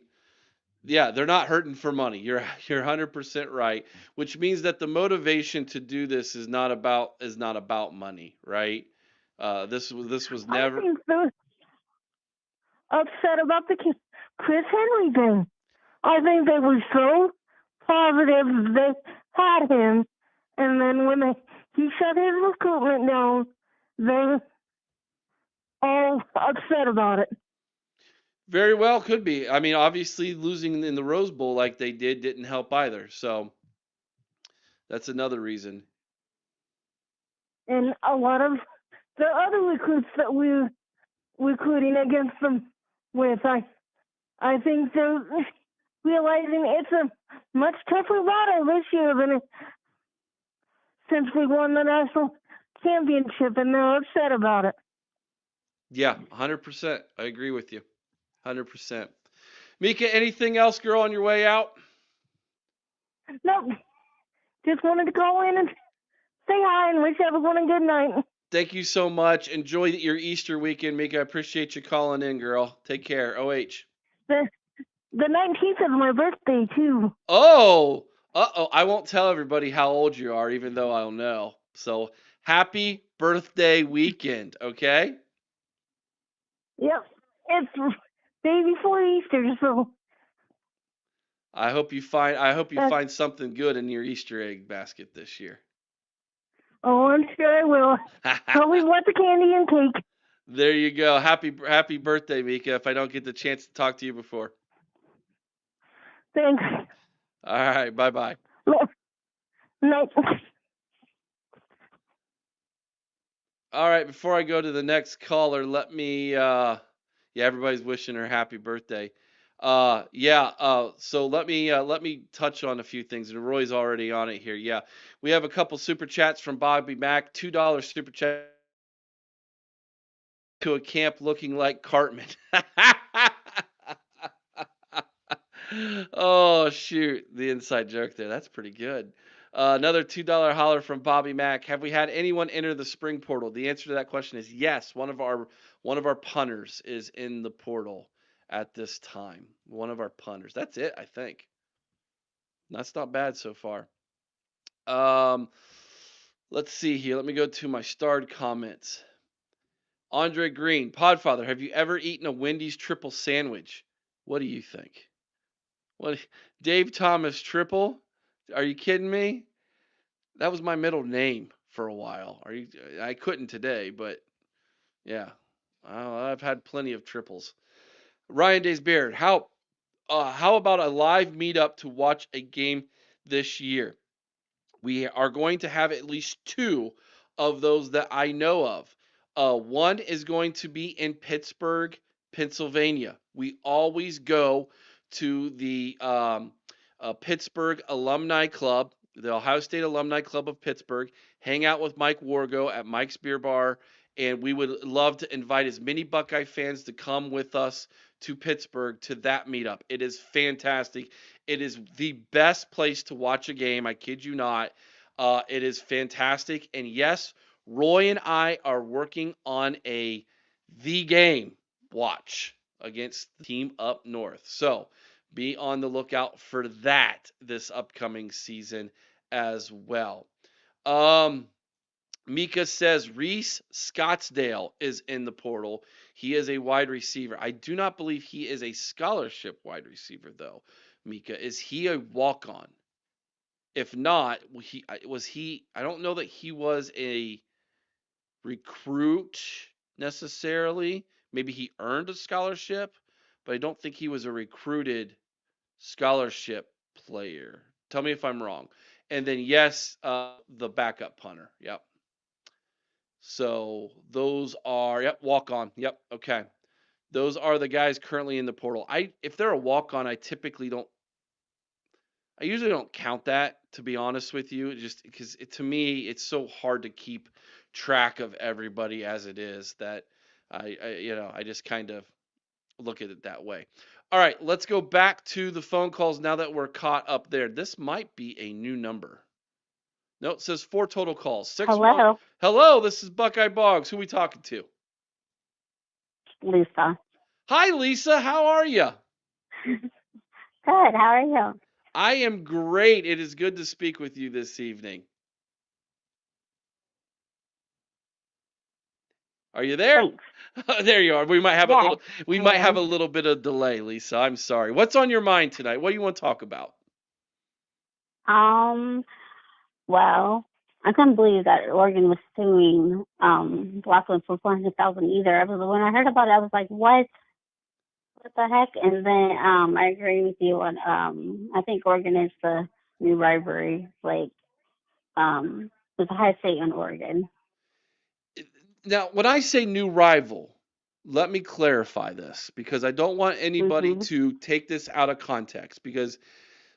yeah, they're not hurting for money. You're 100% right, which means that the motivation to do this is not about money, right? This was I never. think they're upset about the Chris Henry thing. I think they were so positive they had him, and then when he shut his recruitment down, they were all upset about it. Very well could be. I mean, obviously losing in the Rose Bowl like they didn't help either. So that's another reason. And a lot of the other recruits that we're recruiting against them with, I think they're realizing it's a much tougher battle this year than since we won the national championship, and they're upset about it. Yeah, 100%. I agree with you. 100%. Mika, anything else, girl, on your way out? Nope, just wanted to call in and say hi and wish everyone a good night. Thank you so much. Enjoy your Easter weekend, Mika. I appreciate you calling in, girl. Take care. OH. The the 19th is my birthday too. Oh, uh-oh. I won't tell everybody how old you are, even though I'll know. So happy birthday weekend, okay? Yep, it's day before Easter, so I hope you uh, find something good in your Easter egg basket this year. oh, I'm sure I will. Probably lots of candy and cake. There you go. Happy birthday, Mika, if I don't get the chance to talk to you before. Thanks. All right, bye-bye. Night. All right, before I go to the next caller, let me yeah, everybody's wishing her happy birthday. Yeah, so let me touch on a few things, and Roy's already on it here. Yeah. We have a couple super chats from Bobby Mack, $2 super chat to a camp looking like Cartman. Oh shoot, the inside joke there. That's pretty good. Another $2 holler from Bobby Mack. Have we had anyone enter the spring portal? The answer to that question is yes. One of our punters is in the portal at this time. One of our punters. That's it, I think. That's not bad so far. Um, let's see here. Let me go to my starred comments. Andre Green, Podfather, have you ever eaten a Wendy's triple sandwich? What do you think? What Dave Thomas triple? Are you kidding me? That was my middle name for a while. I couldn't today, but yeah. I've had plenty of triples. Ryan Days Beard, how about a live meetup to watch a game this year? We are going to have at least two of those that I know of. One is going to be in Pittsburgh, Pennsylvania. We always go to the Pittsburgh Alumni Club, the Ohio State Alumni Club of Pittsburgh, hang out with Mike Wargo at Mike's Beer Bar, and we would love to invite as many Buckeye fans to come with us to Pittsburgh to that meetup. It is fantastic. It is the best place to watch a game. I kid you not. It is fantastic. And yes, Roy and I are working on the game watch against the team up north. So be on the lookout for that this upcoming season as well. Um, Mika says Reese Scottsdale is in the portal. He is a wide receiver. I do not believe he is a scholarship wide receiver, though. Mika, is he a walk on? If not, he. I don't know that he was a recruit necessarily. Maybe he earned a scholarship, but I don't think he was a recruited scholarship player. Tell me if I'm wrong. And then yes, the backup punter. Yep. So those are walk on. Yep. Okay. Those are the guys currently in the portal. If they're a walk on, I usually don't count that, to be honest with you, just because to me it's so hard to keep track of everybody as it is that I just kind of look at it that way. All right, let's go back to the phone calls now that we're caught up there. This might be a new number. No, it says 4 total calls. 6-1. Hello, Hello, this is Buckeye Boggs. Who we talking to? Lisa. Hi, Lisa. How are you? Good. How are you? I am great. It is good to speak with you this evening. Are you there? Thanks. There you are. We might have a Yes, little we I might have a am. little bit of delay, Lisa. I'm sorry. What's on your mind tonight? What do you want to talk about? Um. Well, I couldn't believe that Oregon was suing Blackwood for 400,000 either. When I heard about it, I was like, "What? What the heck?" And then I agree with you on I think Oregon is the new rivalry. Like with Ohio State and Oregon. Now, when I say new rival, let me clarify this because I don't want anybody Mhm. to take this out of context because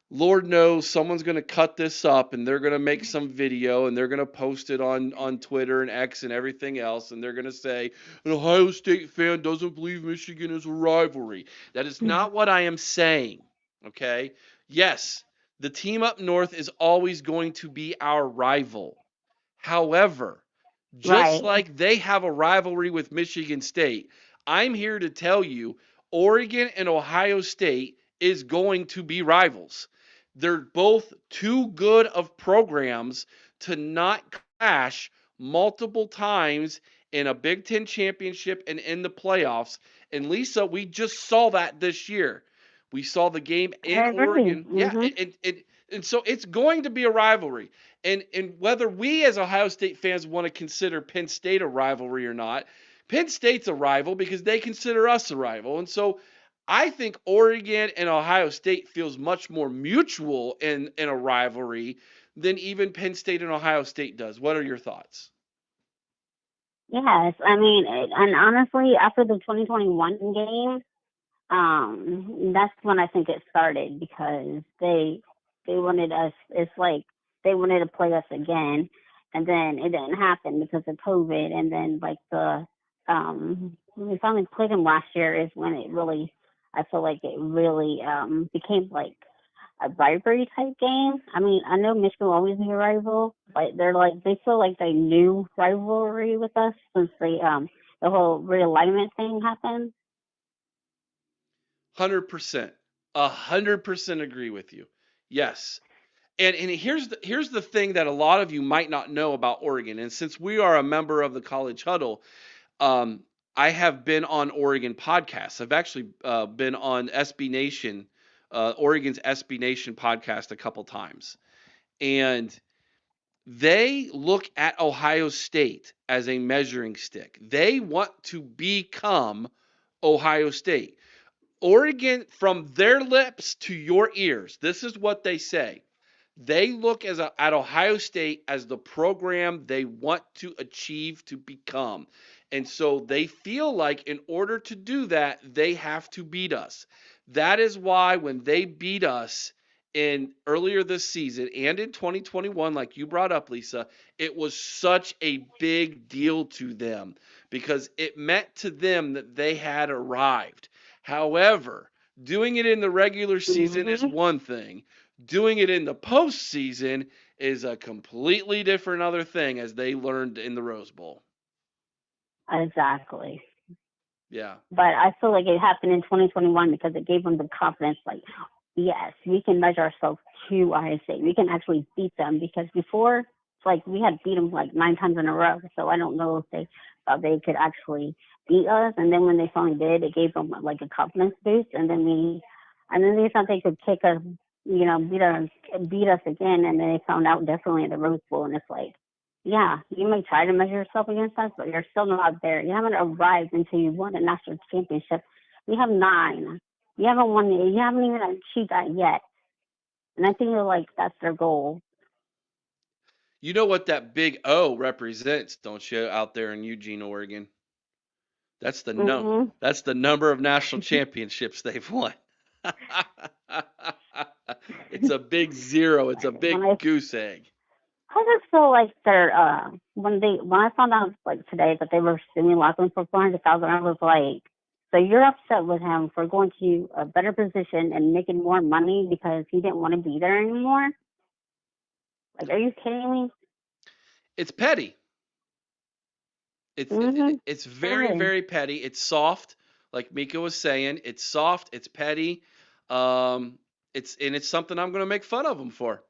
Lord knows someone's going to cut this up and they're going to make some video and they're going to post it on Twitter and X and everything else. And they're going to say, an Ohio State fan doesn't believe Michigan is a rivalry. That is not what I am saying. Okay. Yes, the team up north is always going to be our rival. However, just Right. like they have a rivalry with Michigan State, I'm here to tell you Oregon and Ohio State is going to be rivals. They're both too good of programs to not clash multiple times in a Big Ten championship and in the playoffs. And Lisa, we just saw that this year. We saw the game in I agree. Oregon. Yeah, Mhm. and so it's going to be a rivalry. And whether we as Ohio State fans want to consider Penn State a rivalry or not, Penn State's a rival because they consider us a rival. And so I think Oregon and Ohio State feels much more mutual in a rivalry than even Penn State and Ohio State does. What are your thoughts? Yes, I mean, and honestly, after the 2021 game, that's when I think it started because they wanted us. It's like they wanted to play us again, and then it didn't happen because of COVID. And then like the when we finally played them last year is when it really, I feel like it really became like a rivalry type game. I mean, I know Michigan will always be a rival, but they feel like they knew rivalry with us since the whole realignment thing happened. 100%. 100% agree with you. Yes. And here's the thing that a lot of you might not know about Oregon. And since we are a member of the College Huddle, um, I have been on Oregon podcasts. I've actually been on SB Nation, Oregon's SB Nation podcast a couple times. And they look at Ohio State as a measuring stick. They want to become Ohio State. Oregon, from their lips to your ears, this is what they say. They look at Ohio State as the program they want to achieve to become. And so they feel like in order to do that, they have to beat us. That is why when they beat us in earlier this season and in 2021, like you brought up, Lisa, it was such a big deal to them because it meant to them that they had arrived. However, doing it in the regular season is Hmm. one thing. Doing it in the postseason is a completely different other thing, as they learned in the Rose Bowl. Exactly. Yeah. But I feel like it happened in 2021 because it gave them the confidence, like, yes, we can measure ourselves to Ohio State. We can actually beat them because before, it's like we had beat them like 9 times in a row. So I don't know if they thought they could actually beat us. And then when they finally did, it gave them like a confidence boost. And then they thought they could kick us beat us again, and then they found out definitely at the Rose Bowl, and it's like, yeah, you may try to measure yourself against us, but you're still not there. You haven't arrived until you won a national championship. We have nine. You haven't won. You haven't even achieved that yet, and I think like that's their goal. You know what that big O represents, don't you, out there in Eugene, Oregon? That's the no. Mhm. That's the number of national championships they've won. It's a big zero. It's a When big goose egg. I just feel like they're when I found out like today that they were suing Lachlan for 400,000, I was like, so you're upset with him for going to a better position and making more money because he didn't want to be there anymore? Like, are you kidding me? It's petty. Mhm. It's very Sure is. very petty. It's soft, like Mika was saying. It's soft. It's petty. Um, it's something I'm going to make fun of him for.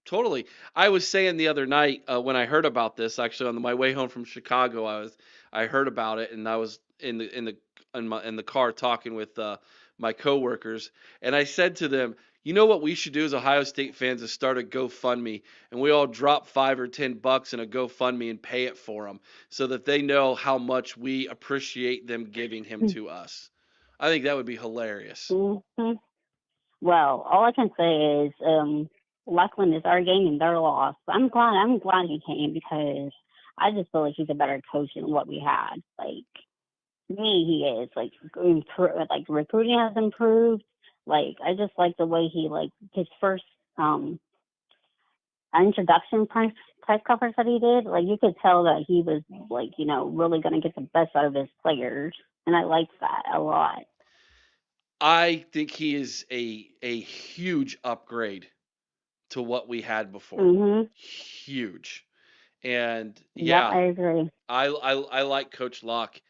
Totally. I was saying the other night when I heard about this, actually on my way home from Chicago, I heard about it, and I was in the car talking with my coworkers, and I said to them, you know what we should do as Ohio State fans is start a GoFundMe, and we all drop $5 or $10 in a GoFundMe and pay it for them, so that they know how much we appreciate them giving him to us. I think that would be hilarious. Mhm. Well, all I can say is, Lachlan is our game and their loss. I'm glad he came because I just feel like he's a better coach than what we had. Like, me, he is like recruiting has improved. Like, I just like the way he like his first um introduction press conference that he did. Like, you could tell that he was like really gonna get the best out of his players, and I liked that a lot. I think he is a huge upgrade to what we had before. Mhm. Huge. And Yep, yeah, I agree. I like Coach Locke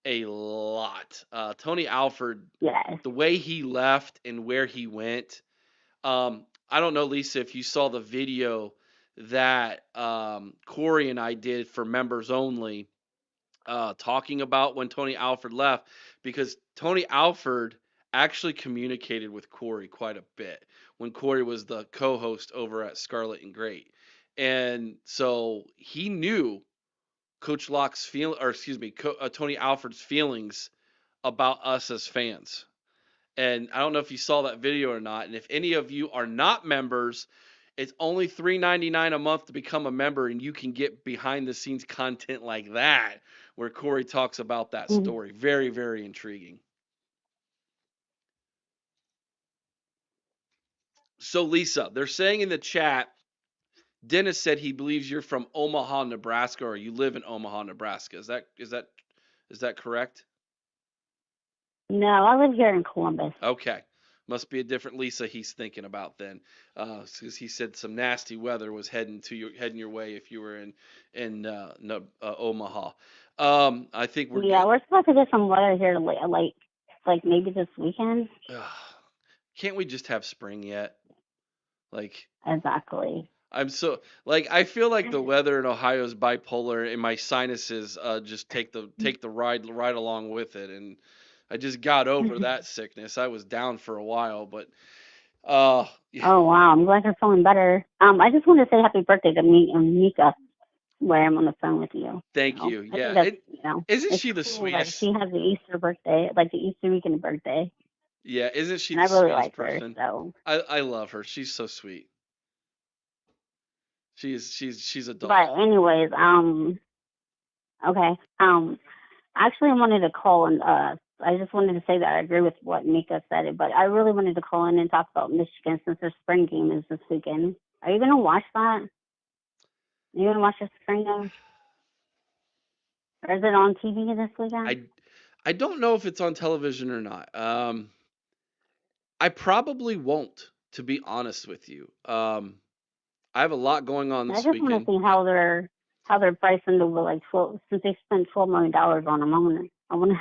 a lot. Tony Alford, Yes. the way he left and where he went. I don't know, Lisa, if you saw the video that Corey and I did for members only, talking about when Tony Alford left, because Tony Alford actually communicated with Corey quite a bit when Corey was the co-host over at Scarlet and Great, and so he knew Coach Locke's or excuse me, Tony Alford's feelings about us as fans. And I don't know if you saw that video or not. And if any of you are not members, it's only $3.99 a month to become a member, and you can get behind the scenes content like that, where Corey talks about that Mhm. story. Very, very intriguing. So, Lisa, they're saying in the chat, Dennis said he believes you're from Omaha, Nebraska, or you live in Omaha, Nebraska. Is that correct? No, I live here in Columbus. Okay. Must be a different Lisa he's thinking about then, because he said some nasty weather was heading your way if you were in no, Omaha. I think we're Yeah, good. we're supposed to get some weather here like maybe this weekend. Can't we just have spring yet? Like Exactly. I'm so like I feel like the weather in Ohio is bipolar, and my sinuses just take the ride along with it, and I just got over that sickness. I was down for a while, but yeah, Oh wow, I'm glad you're feeling better. I just want to say happy birthday to me and Mika where I'm on the phone with you. thank you. I think Yeah, that's isn't it's she the cool that sweetest? she has the Easter birthday, like the Easter weekend birthday, Yeah, isn't she and I the really sweetest like her. person? So, I love her. She's so sweet. She's a but doll. anyways, okay, actually, I wanted to call and I just wanted to say that I agree with what Mika said, but I really wanted to call in and talk about Michigan since their spring game is this weekend. Are you gonna watch that? Are you gonna watch the spring game, or is it on TV this weekend? I I don't know if it's on television or not. I probably won't, to be honest with you. I have a lot going on I this just want weekend. to see how they're pricing the like 12 since they spent $12 million on him. I want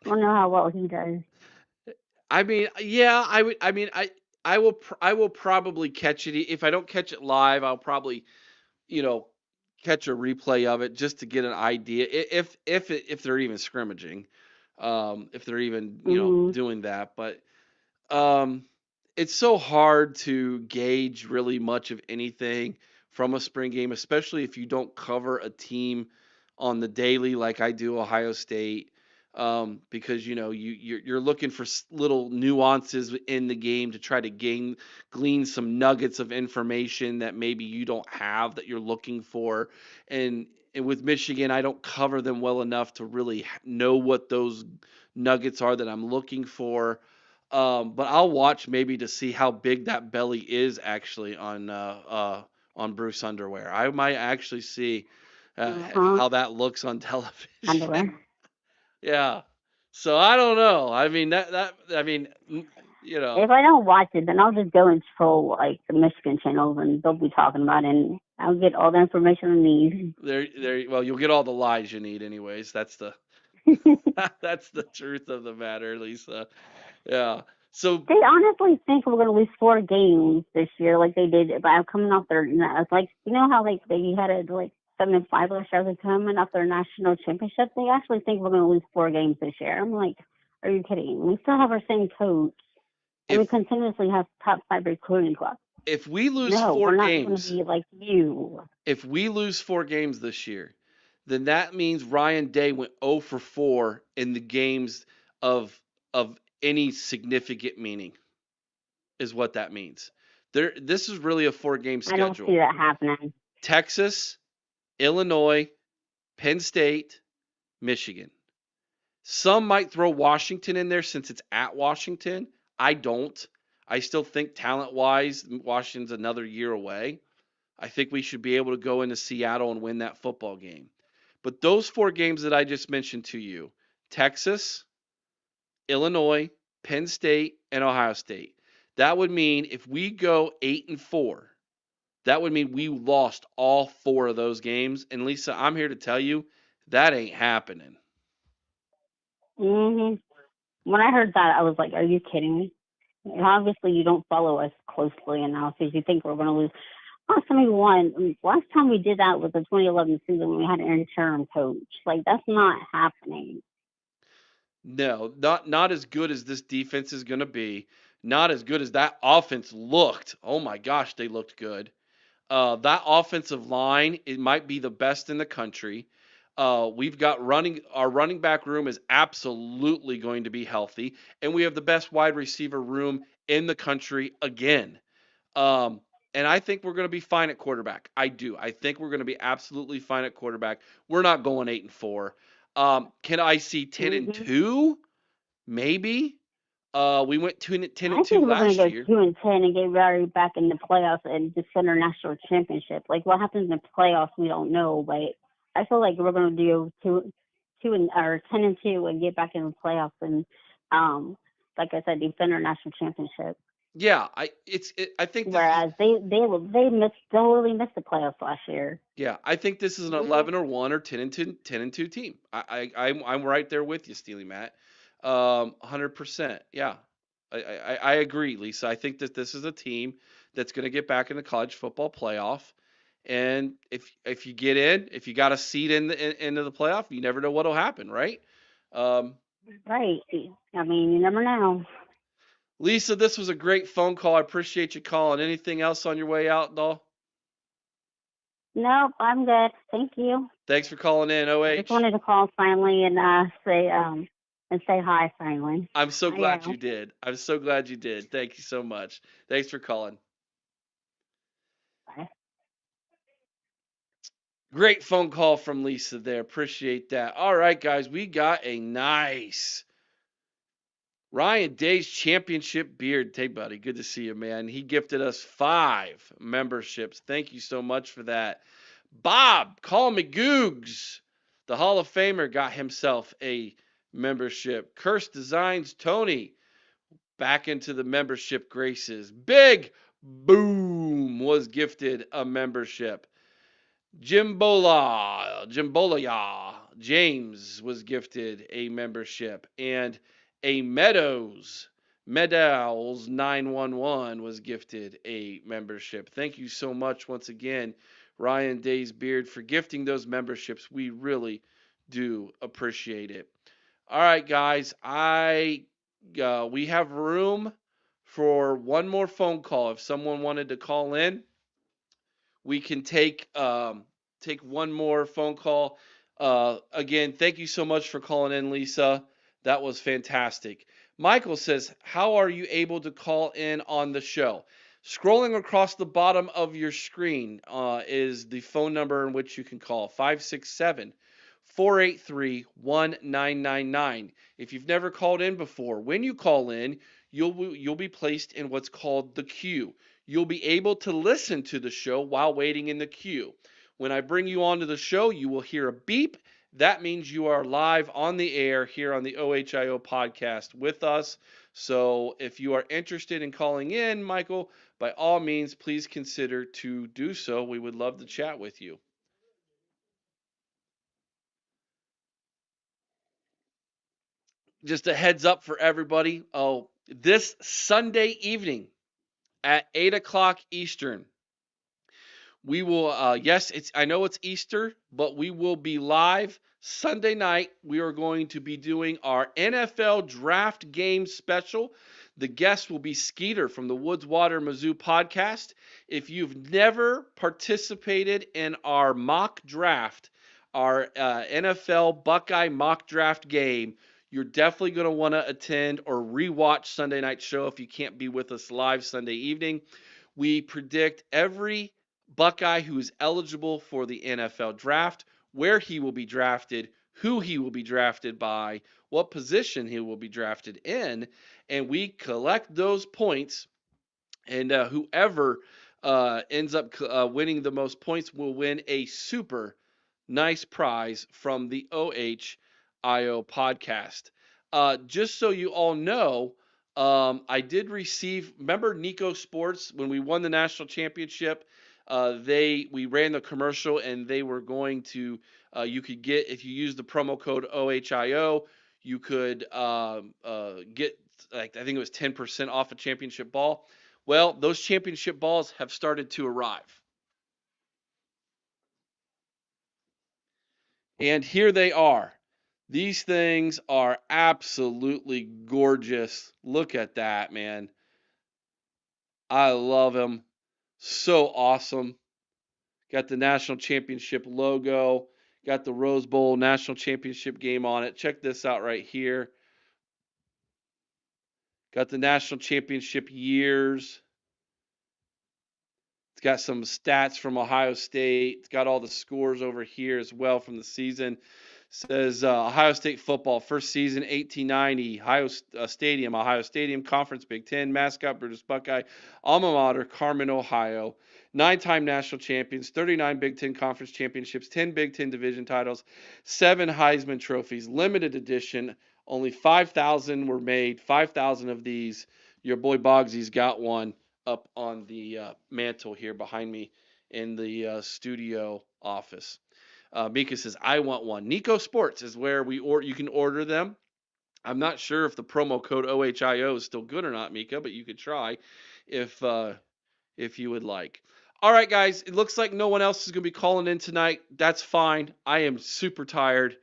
to know how well he does. I mean, yeah, I would. I mean, I will probably catch it. If I don't catch it live, I'll probably you know catch a replay of it just to get an idea if they're even scrimmaging, if they're even Hmm. doing that. But um, it's so hard to gauge really much of anything from a spring game, especially if you don't cover a team on the daily like I do Ohio State. Because you're looking for little nuances in the game to try to glean some nuggets of information that maybe you don't have that you're looking for, and with Michigan, I don't cover them well enough to really know what those nuggets are that I'm looking for. But I'll watch maybe to see how big that belly is actually on Bruce Underwear. I might actually see Uh-huh. how that looks on Underwear. television. Yeah. So I don't know. I mean that I mean you know If I don't watch it, then I'll just go and troll like the Michigan channels, and they'll be talking about it, and I'll get all the information I need. there well you'll get all the lies you need anyways. That's the that's the truth of the matter, Lisa. Yeah. So They honestly think we're going to lose 4 games this year, like they did by coming off their. It's like how like they had a like 7-5 last year, like coming off their national championship. They actually think we're going to lose 4 games this year. I'm like, are you kidding? We still have our same coach, and we if continuously have top 5 recruiting class. if we lose No, four we're not going to games, be like you. if we lose 4 games this year, then that means Ryan Day went 0 for 4 in the games of of any significant meaning, is what that means. This is really a 4 game I don't see schedule. that happening. Texas, Illinois, Penn State, Michigan. Some might throw Washington in there since it's at Washington. I don't. I still think talent wise, Washington's another year away. I think we should be able to go into Seattle and win that football game. But those 4 games that I just mentioned to you, Texas, Illinois, Penn State, and Ohio State, that would mean if we go 8-4, that would mean we lost all 4 of those games. And Lisa, I'm here to tell you that ain't happening. hmm When I heard that, I was like, are you kidding me? And obviously, you don't follow us closely enough because you think we're going to lose. Last time we won, last time we did that was the 2011 season when we had an interim coach. Like, that's not happening. No, not as good as this defense is going to be. Not as good as that offense looked. Oh my gosh, they looked good. That offensive line, it might be the best in the country. We've got our running back room is absolutely going to be healthy, and we have the best wide receiver room in the country again. Um, and I think we're going to be fine at quarterback. I do. I think we're going to be absolutely fine at quarterback. We're not going 8-4. Can I see 10 and hmm 2? Maybe. We went 10 I and 2 think we're going last to go year. 2-10 and get right back in the playoffs and defend our national championship. Like, what happens in the playoffs, we don't know, but I feel like we're going to do two and or 10-2 and get back in the playoffs and, um, like I said, defend our national championship. Yeah, I think this is Whereas they missed totally missed the playoffs last year. Yeah, I think this is an 11-1 or 10-2 team. I'm right there with you, Steely Matt. 100%. Yeah, I agree, Lisa. I think that this is a team that's going to get back in the college football playoff. And if you get in, if you got a seat into the playoff, you never know what'll happen, right? Um, Right. I mean, you never know. Lisa, this was a great phone call. I appreciate you calling. Anything else on your way out, doll? Nope, I'm good. Thank you. Thanks for calling in, I just OH. wanted to call finally and say hi finally. I'm so I glad you am. did. I'm so glad you did. Thank you so much. Thanks for calling. Bye. Great phone call from Lisa there. Appreciate that. All right, guys, we got a nice Ryan Day's championship beard. Hey, buddy, good to see you, man. He gifted us 5 memberships. Thank you so much for that. Bob, call me Googs. The Hall of Famer got himself a membership. Curse Designs Tony back into the membership graces. Big Boom was gifted a membership. Jimbola James was gifted a membership, and a Meadows 911 was gifted a membership. Thank you so much once again, Ryan Days Beard, for gifting those memberships. We really do appreciate it. All right, guys, I we have room for one more phone call. If someone wanted to call in, we can take one more phone call. Again, thank you so much for calling in, Lisa. That was fantastic. Michael says, "How are you able to call in on the show?" Scrolling across the bottom of your screen is the phone number in which you can call 567 483 1999. If you've never called in before, when you call in, you'll be placed in what's called the queue. You'll be able to listen to the show while waiting in the queue. When I bring you onto the show, you will hear a beep. That means you are live on the air here on the OHIO podcast with us. So if you are interested in calling in, Michael, by all means, please consider to do so. We would love to chat with you. Just a heads up for everybody. Oh, this Sunday evening at 8 o'clock Eastern, we will, yes, I know it's Easter, but we will be live Sunday night. We are going to be doing our NFL draft game special. The guest will be Skeeter from the Woods Water Mizzou podcast. If you've never participated in our mock draft, our NFL Buckeye mock draft game, you're definitely going to want to attend or rewatch Sunday night show if you can't be with us live Sunday evening. We predict every Buckeye who is eligible for the NFL draft, where he will be drafted, who he will be drafted by, what position he will be drafted in, and we collect those points. And whoever ends up winning the most points will win a super nice prize from the OHIO podcast. Just so you all know, I did receive. Remember Nico Sports when we won the national championship? We ran the commercial and they were going to. You could get if you use the promo code OHIO, you could get like I think it was 10% off a championship ball. Well, those championship balls have started to arrive. And here they are. These things are absolutely gorgeous. Look at that, man. I love them. So awesome. Got the national championship logo. Got the Rose Bowl national championship game on it. Check this out right here. Got the national championship years. It's got some stats from Ohio State. It's got all the scores over here as well from the season. Says Ohio State football, first season 1890, Ohio Stadium, Conference Big Ten, mascot Brutus Buckeye, alma mater Carmen, Ohio. 9-time national champions, 39 Big Ten Conference championships, 10 Big Ten division titles, 7 Heisman trophies, limited edition. Only 5,000 were made. 5,000 of these. Your boy Bogsy's got one up on the mantle here behind me in the studio office. Mika says, I want one. Nico Sports is where you can order them. I'm not sure if the promo code OHIO is still good or not, Mika, but you could try if you would like. All right, guys, it looks like no one else is going to be calling in tonight. That's fine. I am super tired.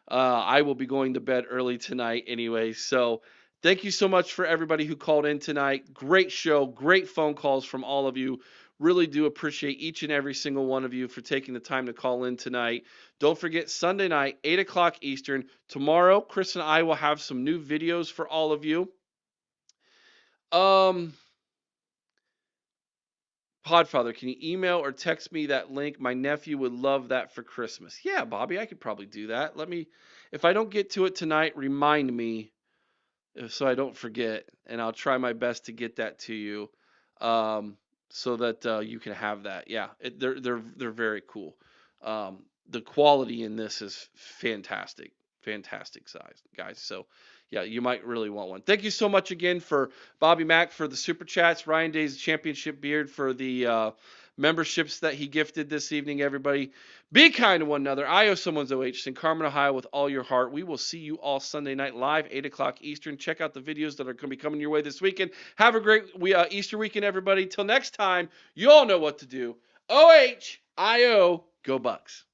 I will be going to bed early tonight anyway. So thank you so much for everybody who called in tonight. Great show, great phone calls from all of you. Really do appreciate each and every single one of you for taking the time to call in tonight. Don't forget, Sunday night, 8 o'clock Eastern. Tomorrow, Chris and I will have some new videos for all of you. Podfather, can you email or text me that link? My nephew would love that for Christmas. Yeah, Bobby, I could probably do that. If I don't get to it tonight, remind me so I don't forget, and I'll try my best to get that to you, so that you can have that. Yeah, they're very cool. The quality in this is fantastic, fantastic size, guys. So yeah, you might really want one. Thank you so much again for Bobby Mack for the super chats, Ryan Day's championship beard for the memberships that he gifted this evening. Everybody, be kind to one another. I owe someone's OH. St. Carmen, Ohio, with all your heart. We will see you all Sunday night live, 8 o'clock Eastern. Check out the videos that are going to be coming your way this weekend. Have a great Easter weekend, everybody. Till next time, you all know what to do. OHIO, go Bucks.